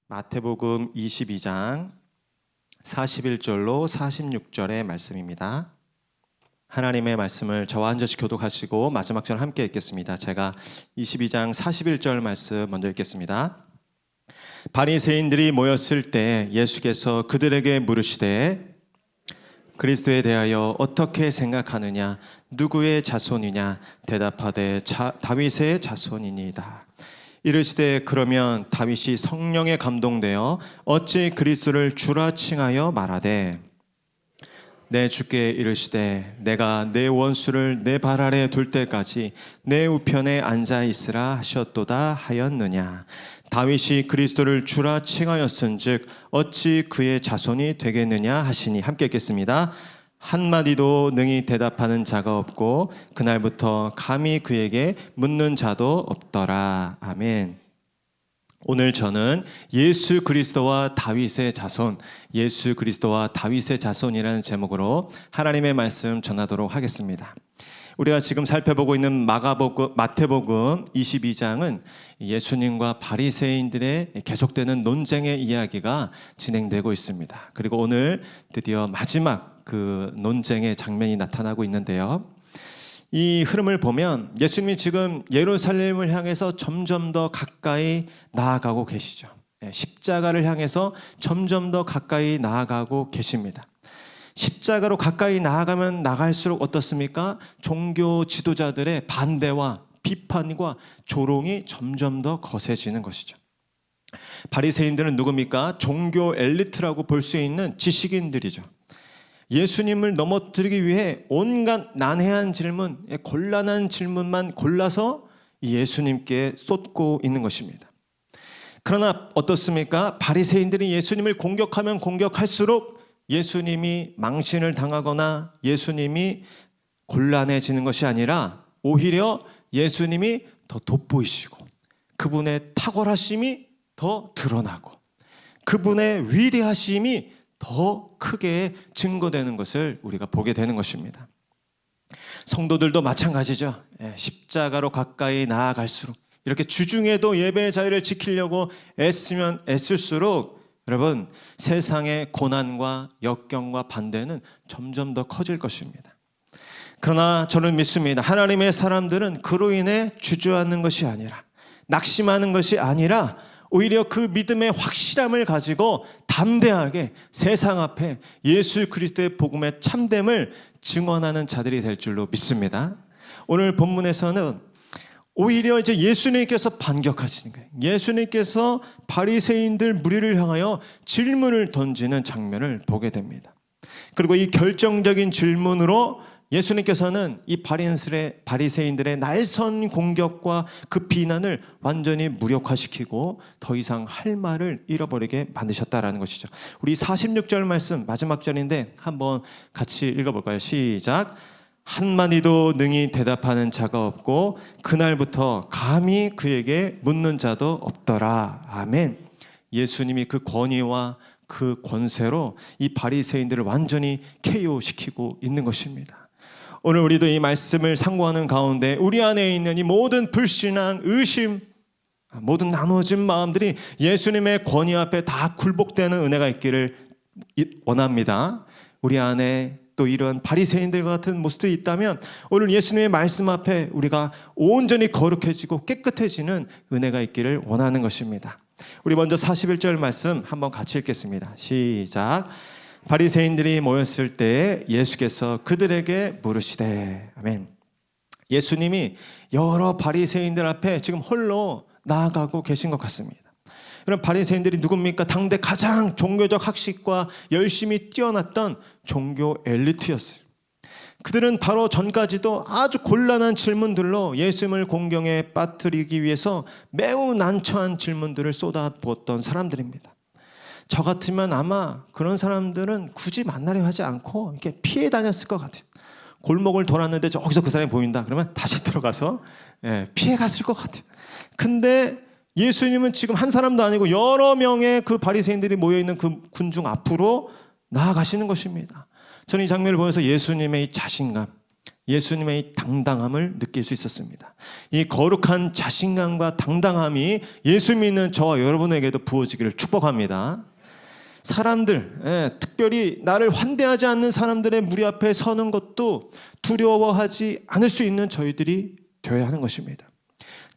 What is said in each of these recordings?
마태복음 22장 41절로 46절의 말씀입니다. 하나님의 말씀을 저와 한 절씩 교독하시고 마지막 절 함께 읽겠습니다. 제가 22장 41절 말씀 먼저 읽겠습니다. 바리새인들이 모였을 때 예수께서 그들에게 물으시되 그리스도에 대하여 어떻게 생각하느냐? 누구의 자손이냐? 대답하되 다윗의 자손이니이다. 이르시되 그러면 다윗이 성령에 감동되어 어찌 그리스도를 주라 칭하여 말하되 내 주께 이르시되 내가 내 원수를 내 발 아래 둘 때까지 내 우편에 앉아 있으라 하셨도다 하였느냐? 다윗이 그리스도를 주라 칭하였은즉 어찌 그의 자손이 되겠느냐 하시니. 함께 읽겠습니다. 한마디도 능히 대답하는 자가 없고 그날부터 감히 그에게 묻는 자도 없더라. 아멘. 오늘 저는 예수 그리스도와 다윗의 자손, 예수 그리스도와 다윗의 자손이라는 제목으로 하나님의 말씀 전하도록 하겠습니다. 우리가 지금 살펴보고 있는 마태복음 22장은 예수님과 바리새인들의 계속되는 논쟁의 이야기가 진행되고 있습니다. 그리고 오늘 드디어 마지막 그 논쟁의 장면이 나타나고 있는데요. 이 흐름을 보면 예수님이 지금 예루살렘을 향해서 점점 더 가까이 나아가고 계시죠. 십자가를 향해서 점점 더 가까이 나아가고 계십니다. 십자가로 가까이 나아가면 나갈수록 어떻습니까? 종교 지도자들의 반대와 비판과 조롱이 점점 더 거세지는 것이죠. 바리새인들은 누굽니까? 종교 엘리트라고 볼 수 있는 지식인들이죠. 예수님을 넘어뜨리기 위해 온갖 난해한 질문, 곤란한 질문만 골라서 예수님께 쏟고 있는 것입니다. 그러나 어떻습니까? 바리새인들이 예수님을 공격하면 공격할수록 예수님이 망신을 당하거나 예수님이 곤란해지는 것이 아니라 오히려 예수님이 더 돋보이시고 그분의 탁월하심이 더 드러나고 그분의 위대하심이 더 크게 증거되는 것을 우리가 보게 되는 것입니다. 성도들도 마찬가지죠. 십자가로 가까이 나아갈수록 이렇게 주중에도 예배의 자유를 지키려고 애쓰면 애쓸수록 여러분 세상의 고난과 역경과 반대는 점점 더 커질 것입니다. 그러나 저는 믿습니다. 하나님의 사람들은 그로 인해 주저하는 것이 아니라 낙심하는 것이 아니라 오히려 그 믿음의 확실함을 가지고 담대하게 세상 앞에 예수 그리스도의 복음의 참됨을 증언하는 자들이 될 줄로 믿습니다. 오늘 본문에서는 오히려 이제 예수님께서 반격하시는 거예요. 예수님께서 바리새인들 무리를 향하여 질문을 던지는 장면을 보게 됩니다. 그리고 이 결정적인 질문으로 예수님께서는 이 바리새인들의 날선 공격과 그 비난을 완전히 무력화시키고 더 이상 할 말을 잃어버리게 만드셨다라는 것이죠. 우리 46절 말씀 마지막 절인데 한번 같이 읽어볼까요? 시작. 한마디도 능히 대답하는 자가 없고 그날부터 감히 그에게 묻는 자도 없더라. 아멘. 예수님이 그 권위와 그 권세로 이 바리새인들을 완전히 KO시키고 있는 것입니다. 오늘 우리도 이 말씀을 상고하는 가운데 우리 안에 있는 이 모든 불신앙, 의심, 모든 나눠진 마음들이 예수님의 권위 앞에 다 굴복되는 은혜가 있기를 원합니다. 우리 안에 또 이런 바리새인들 같은 모습들이 있다면 오늘 예수님의 말씀 앞에 우리가 온전히 거룩해지고 깨끗해지는 은혜가 있기를 원하는 것입니다. 우리 먼저 41절 말씀 한번 같이 읽겠습니다. 시작. 바리새인들이 모였을 때 예수께서 그들에게 물으시되. 아멘. 예수님이 여러 바리새인들 앞에 지금 홀로 나아가고 계신 것 같습니다. 그럼 바리새인들이 누굽니까? 당대 가장 종교적 학식과 열심히 뛰어났던 종교 엘리트였어요. 그들은 바로 전까지도 아주 곤란한 질문들로 예수님을 공경에 빠뜨리기 위해서 매우 난처한 질문들을 쏟아부었던 사람들입니다. 저 같으면 아마 그런 사람들은 굳이 만나려 하지 않고 이렇게 피해 다녔을 것 같아요. 골목을 돌았는데 저기서 그 사람이 보인다 그러면 다시 들어가서 피해 갔을 것 같아요. 근데 예수님은 지금 한 사람도 아니고 여러 명의 그 바리새인들이 모여있는 그 군중 앞으로 나아가시는 것입니다. 저는 이 장면을 보면서 예수님의 이 자신감, 예수님의 이 당당함을 느낄 수 있었습니다. 이 거룩한 자신감과 당당함이 예수 믿는 저와 여러분에게도 부어지기를 축복합니다. 사람들, 특별히 나를 환대하지 않는 사람들의 무리 앞에 서는 것도 두려워하지 않을 수 있는 저희들이 되어야 하는 것입니다.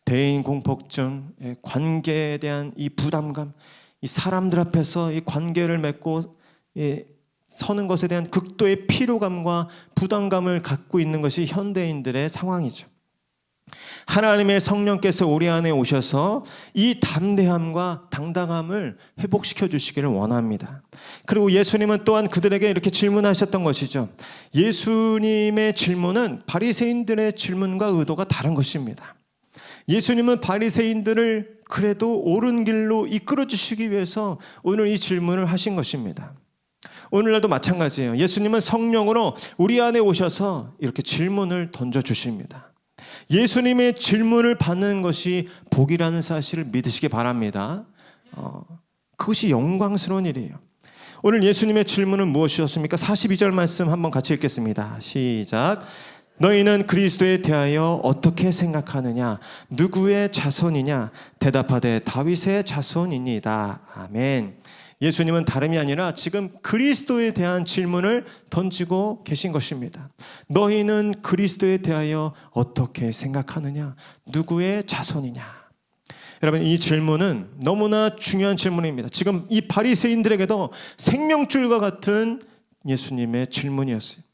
대인 공포증, 관계에 대한 이 부담감, 이 사람들 앞에서 이 관계를 맺고 서는 것에 대한 극도의 피로감과 부담감을 갖고 있는 것이 현대인들의 상황이죠. 하나님의 성령께서 우리 안에 오셔서 이 담대함과 당당함을 회복시켜 주시기를 원합니다. 그리고 예수님은 또한 그들에게 이렇게 질문하셨던 것이죠. 예수님의 질문은 바리새인들의 질문과 의도가 다른 것입니다. 예수님은 바리새인들을 그래도 옳은 길로 이끌어 주시기 위해서 오늘 이 질문을 하신 것입니다. 오늘날도 마찬가지예요. 예수님은 성령으로 우리 안에 오셔서 이렇게 질문을 던져주십니다. 예수님의 질문을 받는 것이 복이라는 사실을 믿으시기 바랍니다. 그것이 영광스러운 일이에요. 오늘 예수님의 질문은 무엇이었습니까? 42절 말씀 한번 같이 읽겠습니다. 시작. 너희는 그리스도에 대하여 어떻게 생각하느냐? 누구의 자손이냐? 대답하되 다윗의 자손이니이다. 아멘. 예수님은 다름이 아니라 지금 그리스도에 대한 질문을 던지고 계신 것입니다. 너희는 그리스도에 대하여 어떻게 생각하느냐? 누구의 자손이냐? 여러분, 이 질문은 너무나 중요한 질문입니다. 지금 이 바리새인들에게도 생명줄과 같은 예수님의 질문이었어요.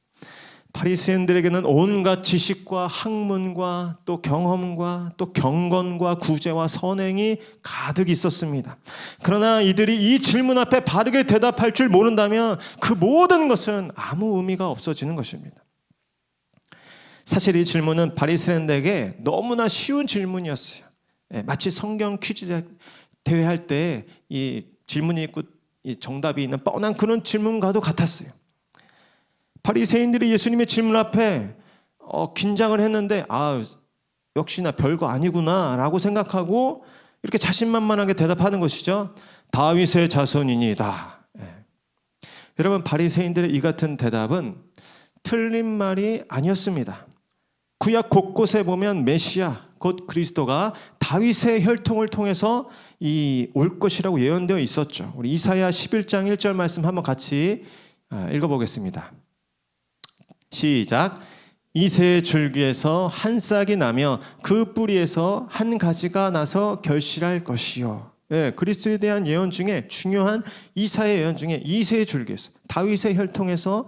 바리새인들에게는 온갖 지식과 학문과 또 경험과 또 경건과 구제와 선행이 가득 있었습니다. 그러나 이들이 이 질문 앞에 바르게 대답할 줄 모른다면 그 모든 것은 아무 의미가 없어지는 것입니다. 사실 이 질문은 바리새인들에게 너무나 쉬운 질문이었어요. 마치 성경 퀴즈 대회할 때 이 질문이 있고 이 정답이 있는 뻔한 그런 질문과도 같았어요. 바리새인들이 예수님의 질문 앞에 긴장을 했는데 역시나 별거 아니구나 라고 생각하고 이렇게 자신만만하게 대답하는 것이죠. 다윗의 자손이니이다. 여러분, 바리새인들의 이 같은 대답은 틀린 말이 아니었습니다. 구약 곳곳에 보면 메시아 곧 그리스도가 다윗의 혈통을 통해서 올 것이라고 예언되어 있었죠. 우리 이사야 11장 1절 말씀 한번 같이 읽어보겠습니다. 시작. 이새의 줄기에서 한 싹이 나며 그 뿌리에서 한 가지가 나서 결실할 것이요. 그리스도에 대한 예언 중에 중요한 이사의 예언 중에 이새의 줄기에서 다윗의 혈통에서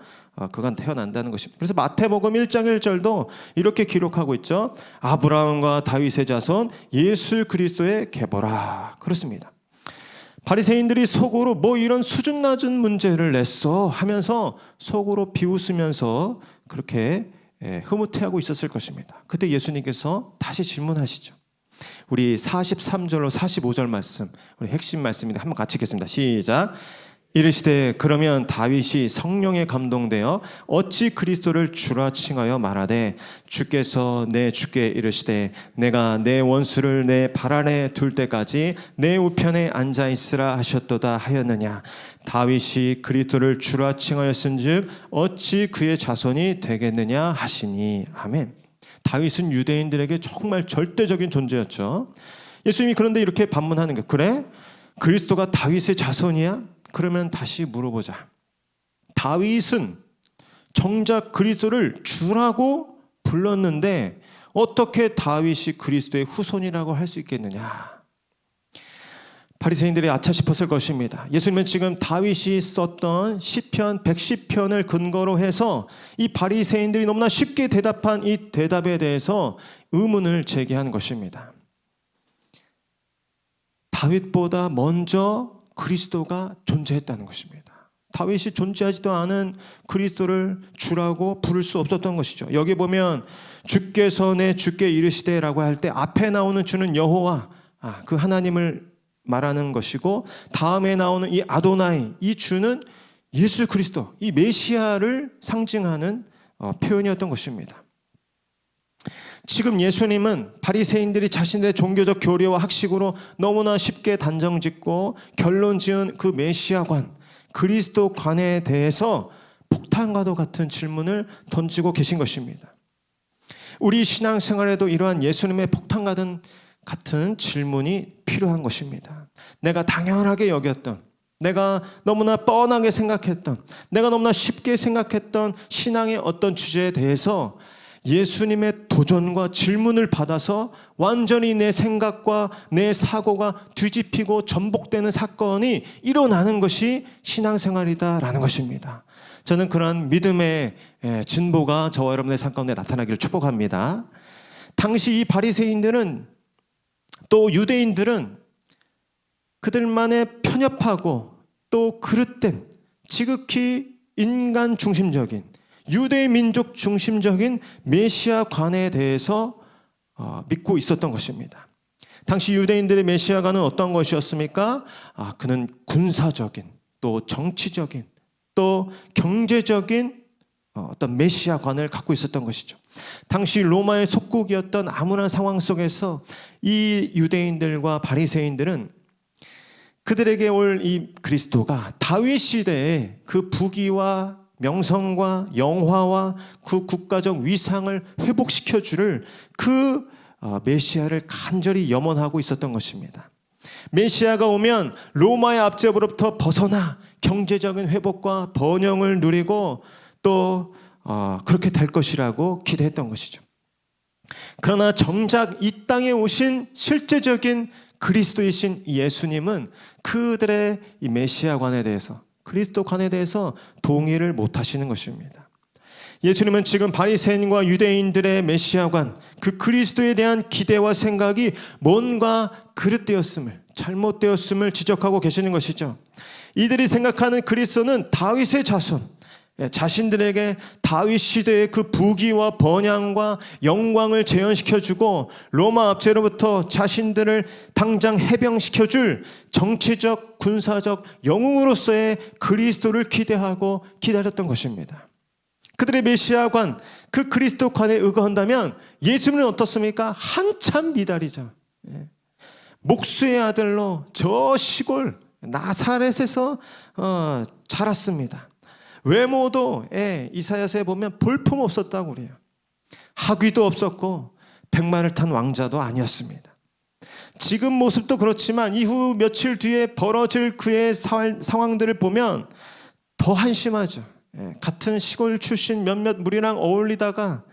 그가 태어난다는 것입니다. 그래서 마태복음 1장 1절도 이렇게 기록하고 있죠. 아브라함과 다윗의 자손 예수 그리스도의 계보라. 그렇습니다. 바리새인들이 속으로 이런 수준 낮은 문제를 냈어 하면서 속으로 비웃으면서 그렇게 흐뭇해하고 있었을 것입니다. 그때 예수님께서 다시 질문하시죠. 우리 43절로 45절 말씀, 우리 핵심 말씀인데 한번 같이 읽겠습니다. 시작. 이르시되 그러면 다윗이 성령에 감동되어 어찌 그리스도를 주라 칭하여 말하되 주께서 내 주께 이르시되 내가 내 원수를 내 발 아래 둘 때까지 내 우편에 앉아 있으라 하셨도다 하였느냐? 다윗이 그리스도를 주라 칭하였은즉 어찌 그의 자손이 되겠느냐 하시니. 아멘. 다윗은 유대인들에게 정말 절대적인 존재였죠. 예수님이 그런데 이렇게 반문하는 거예요. 그래? 그리스도가 다윗의 자손이야? 그러면 다시 물어보자. 다윗은 정작 그리스도를 주라고 불렀는데 어떻게 다윗이 그리스도의 후손이라고 할 수 있겠느냐? 바리새인들이 아차 싶었을 것입니다. 예수님은 지금 다윗이 썼던 시편 110편을 근거로 해서 이 바리새인들이 너무나 쉽게 대답한 이 대답에 대해서 의문을 제기한 것입니다. 다윗보다 먼저 그리스도가 존재했다는 것입니다. 다윗이 존재하지도 않은 그리스도를 주라고 부를 수 없었던 것이죠. 여기 보면 주께서 내 주께 이르시되라고 할 때 앞에 나오는 주는 여호와, 그 하나님을 말하는 것이고, 다음에 나오는 이 아도나이, 이 주는 예수 그리스도, 이 메시아를 상징하는 표현이었던 것입니다. 지금 예수님은 바리새인들이 자신들의 종교적 교리와 학식으로 너무나 쉽게 단정짓고 결론 지은 그 메시아관, 그리스도관에 대해서 폭탄과도 같은 질문을 던지고 계신 것입니다. 우리 신앙생활에도 이러한 예수님의 폭탄 같은 질문이 필요한 것입니다. 내가 당연하게 여겼던, 내가 너무나 뻔하게 생각했던, 내가 너무나 쉽게 생각했던 신앙의 어떤 주제에 대해서 예수님의 도전과 질문을 받아서 완전히 내 생각과 내 사고가 뒤집히고 전복되는 사건이 일어나는 것이 신앙생활이다라는 것입니다. 저는 그러한 믿음의 진보가 저와 여러분의 삶 가운데 나타나기를 축복합니다. 당시 이 바리새인들은, 또 유대인들은 그들만의 편협하고 또 그릇된, 지극히 인간 중심적인, 유대 민족 중심적인 메시아관에 대해서 믿고 있었던 것입니다. 당시 유대인들의 메시아관은 어떤 것이었습니까? 그는 군사적인, 또 정치적인, 또 경제적인 어떤 메시아관을 갖고 있었던 것이죠. 당시 로마의 속국이었던 암울한 상황 속에서 이 유대인들과 바리새인들은 그들에게 올 이 그리스도가 다윗 시대의 그 부귀와 명성과 영화와 그 국가적 위상을 회복시켜 줄 그 메시아를 간절히 염원하고 있었던 것입니다. 메시아가 오면 로마의 압제로부터 벗어나 경제적인 회복과 번영을 누리고 또 그렇게 될 것이라고 기대했던 것이죠. 그러나 정작 이 땅에 오신 실제적인 그리스도이신 예수님은 그들의 이 메시아관에 대해서, 그리스도관에 대해서 동의를 못하시는 것입니다. 예수님은 지금 바리새인과 유대인들의 메시아관, 그 그리스도에 대한 기대와 생각이 뭔가 그릇되었음을, 잘못되었음을 지적하고 계시는 것이죠. 이들이 생각하는 그리스도는 다윗의 자손, 자신들에게 다윗 시대의 그 부귀와 번영과 영광을 재현시켜주고 로마 압제로부터 자신들을 당장 해병시켜줄 정치적, 군사적 영웅으로서의 그리스도를 기대하고 기다렸던 것입니다. 그들의 메시아관, 그 그리스도관에 의거한다면 예수님은 어떻습니까? 한참 미달이죠. 목수의 아들로 저 시골 나사렛에서 자랐습니다. 외모도 이사야서에 보면 볼품 없었다고 그래요. 학위도 없었고 백마를 탄 왕자도 아니었습니다. 지금 모습도 그렇지만 이후 며칠 뒤에 벌어질 그의 상황들을 보면 더 한심하죠. 같은 시골 출신 몇몇 무리랑 어울리다가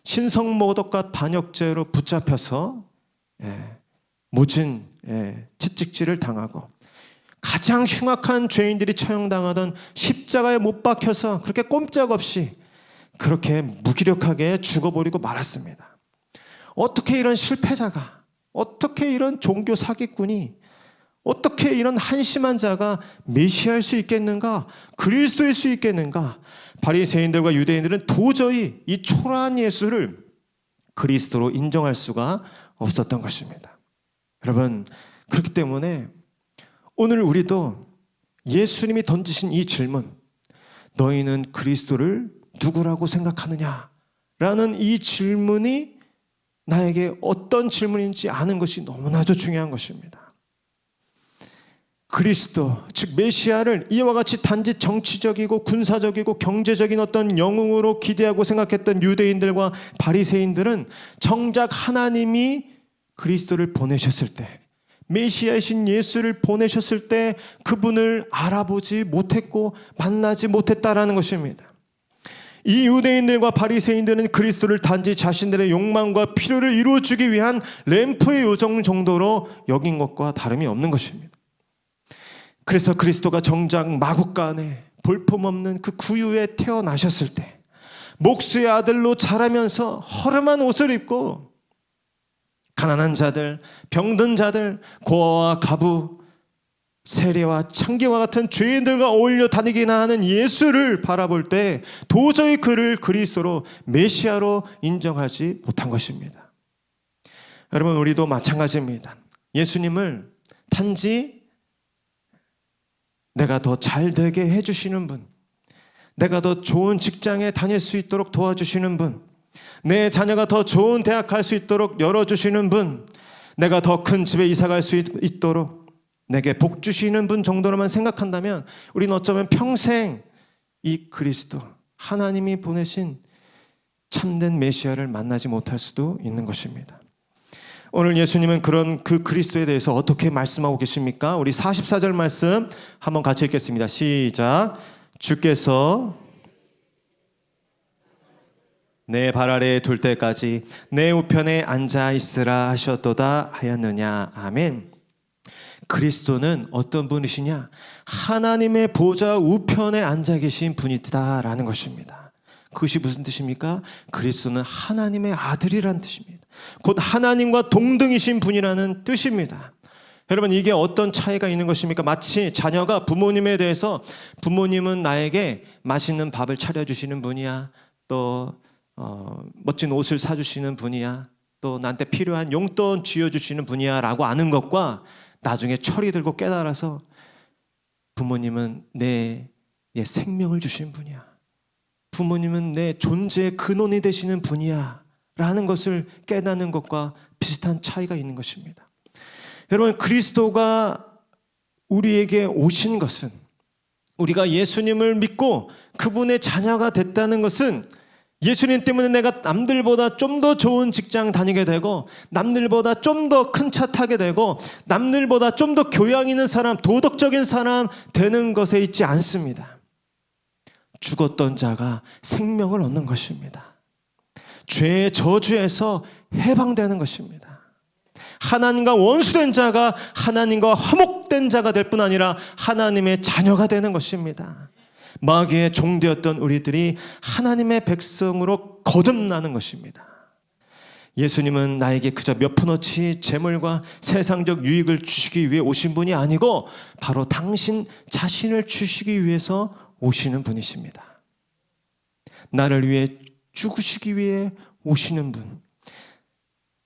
신성모독과 반역죄로 붙잡혀서 모진 채찍질을 당하고 가장 흉악한 죄인들이 처형당하던 십자가에 못 박혀서 그렇게 꼼짝없이 그렇게 무기력하게 죽어버리고 말았습니다. 어떻게 이런 실패자가, 어떻게 이런 종교 사기꾼이, 어떻게 이런 한심한 자가 메시아일 수 있겠는가? 그리스도일 수 있겠는가? 바리새인들과 유대인들은 도저히 이 초라한 예수를 그리스도로 인정할 수가 없었던 것입니다. 여러분, 그렇기 때문에 오늘 우리도 예수님이 던지신 이 질문, 너희는 그리스도를 누구라고 생각하느냐? 라는 이 질문이 나에게 어떤 질문인지 아는 것이 너무나도 중요한 것입니다. 그리스도, 즉 메시아를 이와 같이 단지 정치적이고 군사적이고 경제적인 어떤 영웅으로 기대하고 생각했던 유대인들과 바리새인들은 정작 하나님이 그리스도를 보내셨을 때, 메시아이신 예수를 보내셨을 때 그분을 알아보지 못했고 만나지 못했다라는 것입니다. 이 유대인들과 바리새인들은 그리스도를 단지 자신들의 욕망과 필요를 이루어주기 위한 램프의 요정 정도로 여긴 것과 다름이 없는 것입니다. 그래서 그리스도가 정작 마국간에 볼품없는 그 구유에 태어나셨을 때 목수의 아들로 자라면서 허름한 옷을 입고 가난한 자들, 병든 자들, 고아와 가부, 세리와 창기와 같은 죄인들과 어울려 다니기나 하는 예수를 바라볼 때 도저히 그를 그리스도로 메시아로 인정하지 못한 것입니다. 여러분, 우리도 마찬가지입니다. 예수님을 단지 내가 더 잘 되게 해주시는 분, 내가 더 좋은 직장에 다닐 수 있도록 도와주시는 분, 내 자녀가 더 좋은 대학 갈 수 있도록 열어주시는 분, 내가 더 큰 집에 이사 갈 수 있도록 내게 복 주시는 분 정도로만 생각한다면 우리는 어쩌면 평생 이 그리스도, 하나님이 보내신 참된 메시아를 만나지 못할 수도 있는 것입니다. 오늘 예수님은 그런 그 그리스도에 대해서 어떻게 말씀하고 계십니까? 우리 44절 말씀 한번 같이 읽겠습니다. 시작. 주께서 내 발 아래에 둘 때까지 내 우편에 앉아 있으라 하셨도다 하였느냐. 아멘. 그리스도는 어떤 분이시냐? 하나님의 보좌 우편에 앉아 계신 분이다라는 것입니다. 그것이 무슨 뜻입니까? 그리스도는 하나님의 아들이라는 뜻입니다. 곧 하나님과 동등이신 분이라는 뜻입니다. 여러분, 이게 어떤 차이가 있는 것입니까? 마치 자녀가 부모님에 대해서, 부모님은 나에게 맛있는 밥을 차려주시는 분이야, 또 멋진 옷을 사주시는 분이야, 또 나한테 필요한 용돈 쥐어주시는 분이야 라고 아는 것과 나중에 철이 들고 깨달아서 부모님은 내 생명을 주시는 분이야, 부모님은 내 존재의 근원이 되시는 분이야 라는 것을 깨닫는 것과 비슷한 차이가 있는 것입니다. 여러분, 그리스도가 우리에게 오신 것은, 우리가 예수님을 믿고 그분의 자녀가 됐다는 것은, 예수님 때문에 내가 남들보다 좀 더 좋은 직장 다니게 되고, 남들보다 좀 더 큰 차 타게 되고, 남들보다 좀 더 교양 있는 사람, 도덕적인 사람 되는 것에 있지 않습니다. 죽었던 자가 생명을 얻는 것입니다. 죄의 저주에서 해방되는 것입니다. 하나님과 원수된 자가 하나님과 화목된 자가 될 뿐 아니라 하나님의 자녀가 되는 것입니다. 마귀의 종되었던 우리들이 하나님의 백성으로 거듭나는 것입니다. 예수님은 나에게 그저 몇 푼어치 재물과 세상적 유익을 주시기 위해 오신 분이 아니고 바로 당신 자신을 주시기 위해서 오시는 분이십니다. 나를 위해 죽으시기 위해 오시는 분,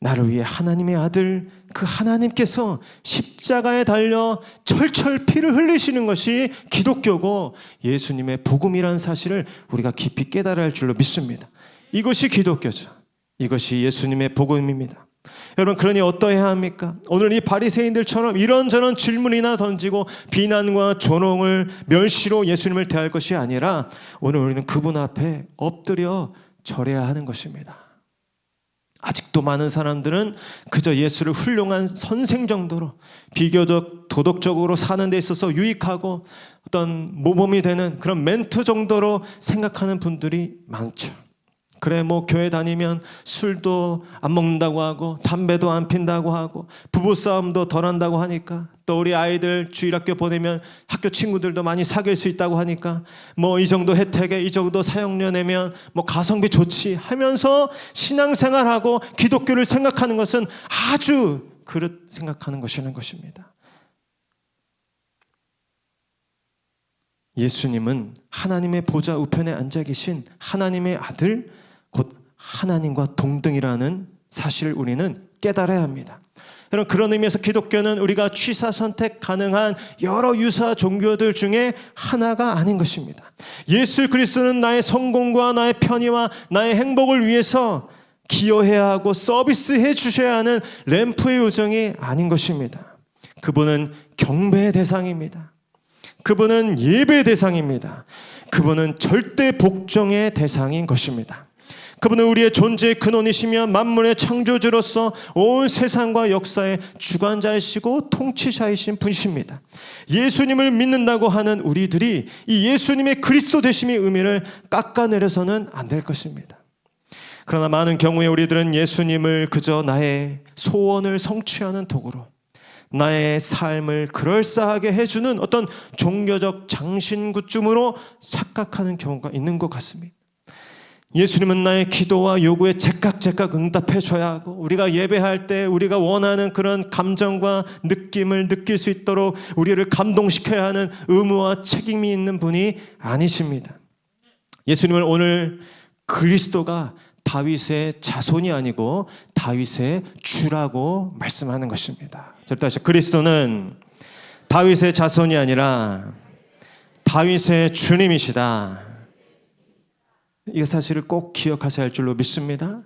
나를 위해 하나님의 아들, 그 하나님께서 십자가에 달려 철철 피를 흘리시는 것이 기독교고, 예수님의 복음이라는 사실을 우리가 깊이 깨달아야 할 줄로 믿습니다. 이것이 기독교죠. 이것이 예수님의 복음입니다. 여러분, 그러니 어떠해야 합니까? 오늘 이 바리새인들처럼 이런저런 질문이나 던지고 비난과 조롱을 멸시로 예수님을 대할 것이 아니라, 오늘 우리는 그분 앞에 엎드려 절해야 하는 것입니다. 아직도 많은 사람들은 그저 예수를 훌륭한 선생 정도로, 비교적 도덕적으로 사는 데 있어서 유익하고 어떤 모범이 되는 그런 멘트 정도로 생각하는 분들이 많죠. 그래, 뭐 교회 다니면 술도 안 먹는다고 하고 담배도 안 핀다고 하고 부부싸움도 덜 한다고 하니까, 또 우리 아이들 주일학교 보내면 학교 친구들도 많이 사귈 수 있다고 하니까 뭐 이 정도 혜택에 이 정도 사용료 내면 뭐 가성비 좋지 하면서 신앙생활하고 기독교를 생각하는 것은 아주 그릇 생각하는 것이라는 것입니다. 예수님은 하나님의 보좌 우편에 앉아 계신 하나님의 아들, 곧 하나님과 동등이라는 사실을 우리는 깨달아야 합니다. 여러분, 그런 의미에서 기독교는 우리가 취사 선택 가능한 여러 유사 종교들 중에 하나가 아닌 것입니다. 예수 그리스도는 나의 성공과 나의 편의와 나의 행복을 위해서 기여해야 하고 서비스해 주셔야 하는 램프의 요정이 아닌 것입니다. 그분은 경배의 대상입니다. 그분은 예배의 대상입니다. 그분은 절대 복종의 대상인 것입니다. 그분은 우리의 존재의 근원이시며 만물의 창조주로서 온 세상과 역사의 주관자이시고 통치자이신 분이십니다. 예수님을 믿는다고 하는 우리들이 이 예수님의 그리스도 되심의 의미를 깎아내려서는 안 될 것입니다. 그러나 많은 경우에 우리들은 예수님을 그저 나의 소원을 성취하는 도구로, 나의 삶을 그럴싸하게 해주는 어떤 종교적 장신구쯤으로 착각하는 경우가 있는 것 같습니다. 예수님은 나의 기도와 요구에 제깍제깍 응답해 줘야 하고, 우리가 예배할 때 우리가 원하는 그런 감정과 느낌을 느낄 수 있도록 우리를 감동시켜야 하는 의무와 책임이 있는 분이 아니십니다. 예수님은 오늘 그리스도가 다윗의 자손이 아니고 다윗의 주라고 말씀하는 것입니다. 다시, 그리스도는 다윗의 자손이 아니라 다윗의 주님이시다. 이 사실을 꼭 기억하셔야 할 줄로 믿습니다.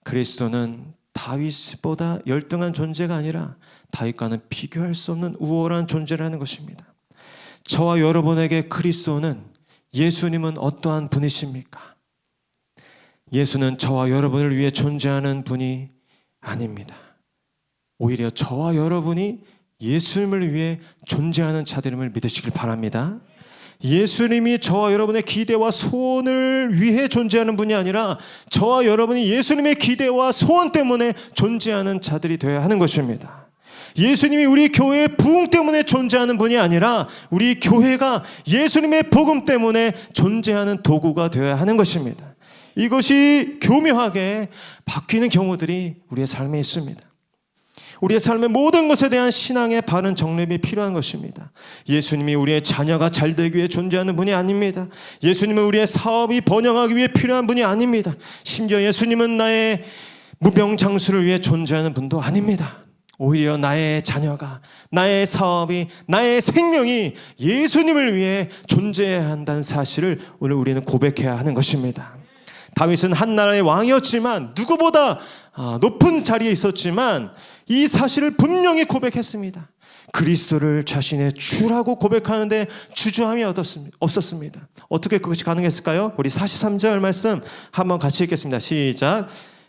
그리스도는 다윗보다 열등한 존재가 아니라 다윗과는 비교할 수 없는 우월한 존재라는 것입니다. 저와 여러분에게 그리스도는, 예수님은 어떠한 분이십니까? 예수는 저와 여러분을 위해 존재하는 분이 아닙니다. 오히려 저와 여러분이 예수님을 위해 존재하는 자들임을 믿으시길 바랍니다. 예수님이 저와 여러분의 기대와 소원을 위해 존재하는 분이 아니라 저와 여러분이 예수님의 기대와 소원 때문에 존재하는 자들이 되어야 하는 것입니다. 예수님이 우리 교회의 부흥 때문에 존재하는 분이 아니라 우리 교회가 예수님의 복음 때문에 존재하는 도구가 되어야 하는 것입니다. 이것이 교묘하게 바뀌는 경우들이 우리의 삶에 있습니다. 우리의 삶의 모든 것에 대한 신앙의 바른 정립이 필요한 것입니다. 예수님이 우리의 자녀가 잘 되기 위해 존재하는 분이 아닙니다. 예수님은 우리의 사업이 번영하기 위해 필요한 분이 아닙니다. 심지어 예수님은 나의 무병장수를 위해 존재하는 분도 아닙니다. 오히려 나의 자녀가, 나의 사업이, 나의 생명이 예수님을 위해 존재해야 한다는 사실을 오늘 우리는 고백해야 하는 것입니다. 다윗은 한 나라의 왕이었지만 누구보다 높은 자리에 있었지만 이 사실을 분명히 고백했습니다. 그리스도를 자신의 주라고 고백하는데 주저함이 없었습니다. 어떻게 그것이 가능했을까요? 우리 43절 말씀 한번 같이 읽겠습니다. 시작.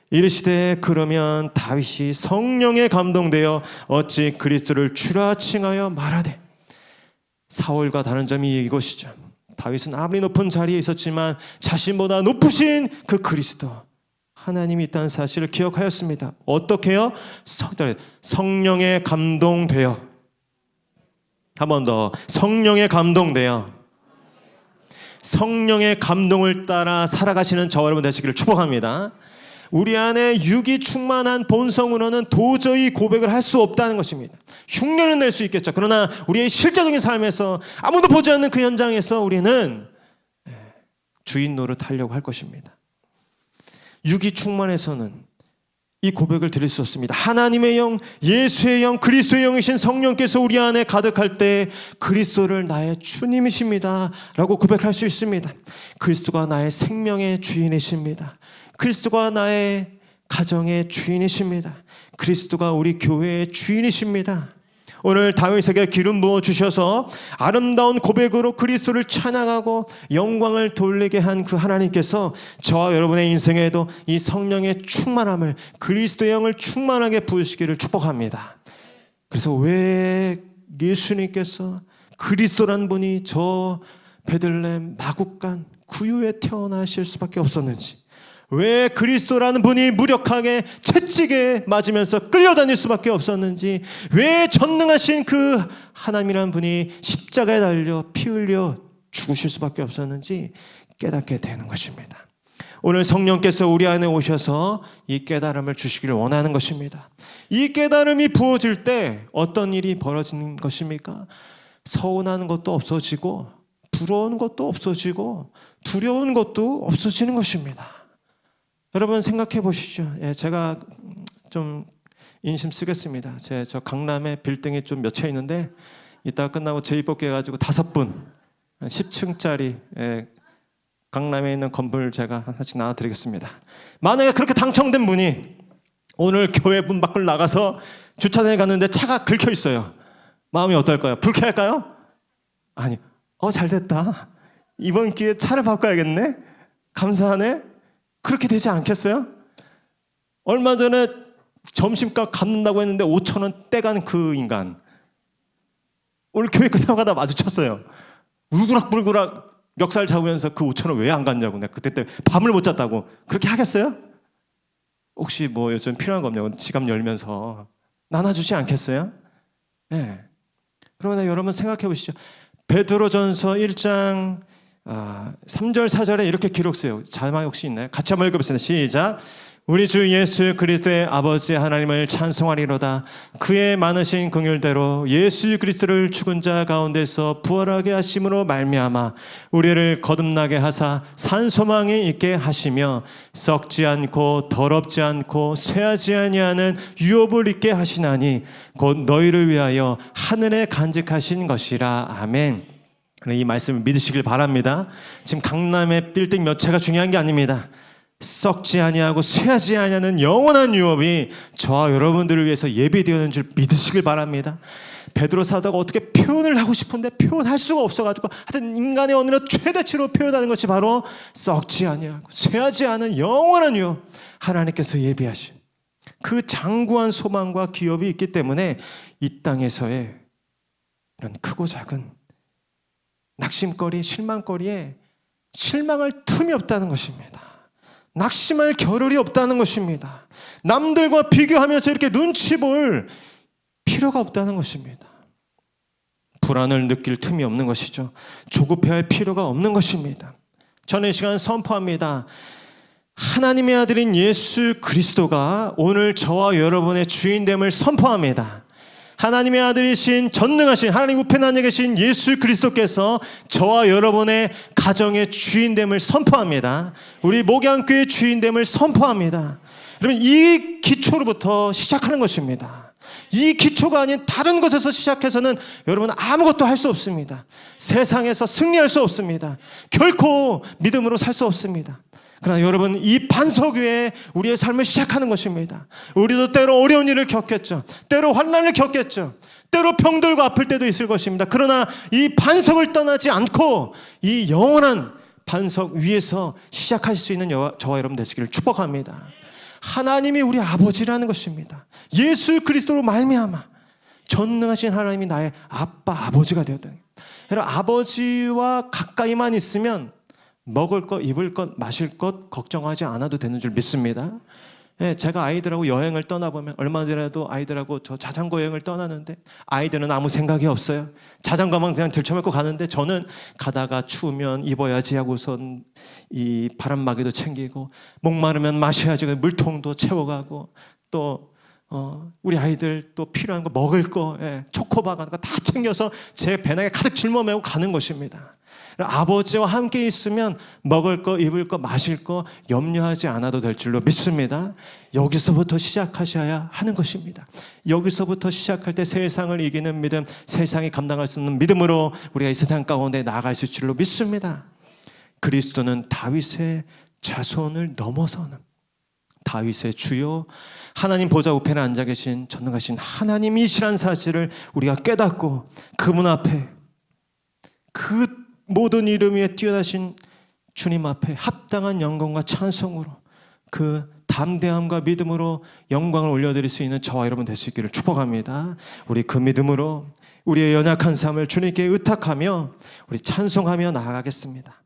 이르시되 그러면 다윗이 성령에 감동되어 어찌 그리스도를 주라 칭하여 말하되. 사울과 다른 점이 이것이죠. 다윗은 아무리 높은 자리에 있었지만 자신보다 높으신 그 그리스도 하나님이 있다는 사실을 기억하였습니다. 어떻게요? 성령에 감동되어. 한 번 더. 성령에 감동되어. 성령의 감동을 따라 살아가시는 저와 여러분 되시기를 축복합니다. 우리 안에 육이 충만한 본성으로는 도저히 고백을 할 수 없다는 것입니다. 흉내는 낼 수 있겠죠. 그러나 우리의 실제적인 삶에서 아무도 보지 않는 그 현장에서 우리는 주인 노릇하려고 할 것입니다. 육이 충만해서는 이 고백을 드릴 수 없습니다. 하나님의 영, 예수의 영, 그리스도의 영이신 성령께서 우리 안에 가득할 때 그리스도를 나의 주님이십니다 라고 고백할 수 있습니다. 그리스도가 나의 생명의 주인이십니다. 그리스도가 나의 가정의 주인이십니다. 그리스도가 우리 교회의 주인이십니다. 오늘 다윗에게 기름 부어 주셔서 아름다운 고백으로 그리스도를 찬양하고 영광을 돌리게 한 그 하나님께서 저와 여러분의 인생에도 이 성령의 충만함을, 그리스도의 영을 충만하게 부으시기를 축복합니다. 그래서 왜 예수님께서 그리스도란 분이 저 베들레헴 마국간 구유에 태어나실 수밖에 없었는지, 왜 그리스도라는 분이 무력하게 채찍에 맞으면서 끌려다닐 수밖에 없었는지, 왜 전능하신 그 하나님이라는 분이 십자가에 달려 피 흘려 죽으실 수밖에 없었는지 깨닫게 되는 것입니다. 오늘 성령께서 우리 안에 오셔서 이 깨달음을 주시기를 원하는 것입니다. 이 깨달음이 부어질 때 어떤 일이 벌어지는 것입니까? 서운한 것도 없어지고, 부러운 것도 없어지고, 두려운 것도 없어지는 것입니다. 여러분 생각해 보시죠. 제가 좀 인심 쓰겠습니다. 저 강남에 빌딩이 좀 몇 채 있는데 이따가 끝나고 재입복귀 해가지고 5분 10층짜리 강남에 있는 건물 제가 하나씩 나눠드리겠습니다. 만약에 그렇게 당첨된 분이 오늘 교회 문 밖을 나가서 주차장에 갔는데 차가 긁혀 있어요. 마음이 어떨까요? 불쾌할까요? 아니, 잘됐다. 이번 기회에 차를 바꿔야겠네. 감사하네. 그렇게 되지 않겠어요? 얼마 전에 점심값 갚는다고 했는데 5,000원 떼간 그 인간, 오늘 교회 끝나가다 마주쳤어요. 울그락불그락 멱살 잡으면서 그 5,000원 왜 안 갔냐고, 내가 그때 때문에 밤을 못 잤다고. 그렇게 하겠어요? 혹시 뭐 요즘 필요한 거 없냐고 지갑 열면서 나눠주지 않겠어요? 네. 그러면 여러분 생각해 보시죠. 베드로전서 1장 3절 4절에 이렇게 기록해요. 자막 혹시 있나요? 같이 한번 읽어보겠습니다. 시작. 우리 주 예수 그리스도의 아버지 하나님을 찬송하리로다. 그의 많으신 긍휼대로 예수 그리스도를 죽은 자 가운데서 부활하게 하심으로 말미암아 우리를 거듭나게 하사 산 소망이 있게 하시며 썩지 않고 더럽지 않고 쇠하지 아니하는 유업을 있게 하시나니 곧 너희를 위하여 하늘에 간직하신 것이라. 아멘. 이 말씀을 믿으시길 바랍니다. 지금 강남의 빌딩 몇 채가 중요한 게 아닙니다. 썩지 아니하고 쇠하지 아니하는 영원한 유업이 저와 여러분들을 위해서 예비되었는 줄 믿으시길 바랍니다. 베드로 사도가 어떻게 표현을 하고 싶은데 표현할 수가 없어가지고 하여튼 인간의 언어로 최대치로 표현하는 것이 바로 썩지 아니하고 쇠하지 않은 영원한 유업, 하나님께서 예비하신 그 장구한 소망과 기업이 있기 때문에 이 땅에서의 이런 크고 작은 낙심거리, 실망거리에 실망할 틈이 없다는 것입니다. 낙심할 겨를이 없다는 것입니다. 남들과 비교하면서 이렇게 눈치 볼 필요가 없다는 것입니다. 불안을 느낄 틈이 없는 것이죠. 조급해할 필요가 없는 것입니다. 저는 이 시간 선포합니다. 하나님의 아들인 예수 그리스도가 오늘 저와 여러분의 주인됨을 선포합니다. 하나님의 아들이신 전능하신 하나님 우편 안에 계신 예수 그리스도께서 저와 여러분의 가정의 주인됨을 선포합니다. 우리 목양교회의 주인됨을 선포합니다. 여러분, 이 기초로부터 시작하는 것입니다. 이 기초가 아닌 다른 것에서 시작해서는 여러분 아무것도 할 수 없습니다. 세상에서 승리할 수 없습니다. 결코 믿음으로 살 수 없습니다. 그러나 여러분, 이 반석 위에 우리의 삶을 시작하는 것입니다. 우리도 때로 어려운 일을 겪겠죠. 때로 환난을 겪겠죠. 때로 병들고 아플 때도 있을 것입니다. 그러나 이 반석을 떠나지 않고 이 영원한 반석 위에서 시작할 수 있는 저와 여러분 되시기를 축복합니다. 하나님이 우리 아버지라는 것입니다. 예수 그리스도로 말미암아 전능하신 하나님이 나의 아빠, 아버지가 되었다. 여러분, 아버지와 가까이만 있으면 먹을 것, 입을 것, 마실 것 걱정하지 않아도 되는 줄 믿습니다. 예, 제가 아이들하고 여행을 떠나보면 얼마 전에도 아이들하고 저 자전거 여행을 떠나는데 아이들은 아무 생각이 없어요. 자전거만 그냥 들쳐먹고 가는데 저는 가다가 추우면 입어야지 하고선 이 바람막이도 챙기고 목마르면 마셔야지 물통도 채워가고 또 우리 아이들 또 필요한 거 먹을 거, 초코바 같은 거 다 챙겨서 제 배낭에 가득 짊어매고 가는 것입니다. 아버지와 함께 있으면 먹을 거, 입을 거, 마실 거 염려하지 않아도 될 줄로 믿습니다. 여기서부터 시작하셔야 하는 것입니다. 여기서부터 시작할 때 세상을 이기는 믿음, 세상이 감당할 수 있는 믿음으로 우리가 이 세상 가운데 나아갈 수 있을 줄로 믿습니다. 그리스도는 다윗의 자손을 넘어서는 다윗의 주요 하나님 보좌 우편에 앉아 계신 전능하신 하나님이시란 사실을 우리가 깨닫고 그분 앞에 그 모든 이름 위에 뛰어나신 주님 앞에 합당한 영광과 찬송으로 그 담대함과 믿음으로 영광을 올려드릴 수 있는 저와 여러분 될 수 있기를 축복합니다. 우리 그 믿음으로 우리의 연약한 삶을 주님께 의탁하며 우리 찬송하며 나아가겠습니다.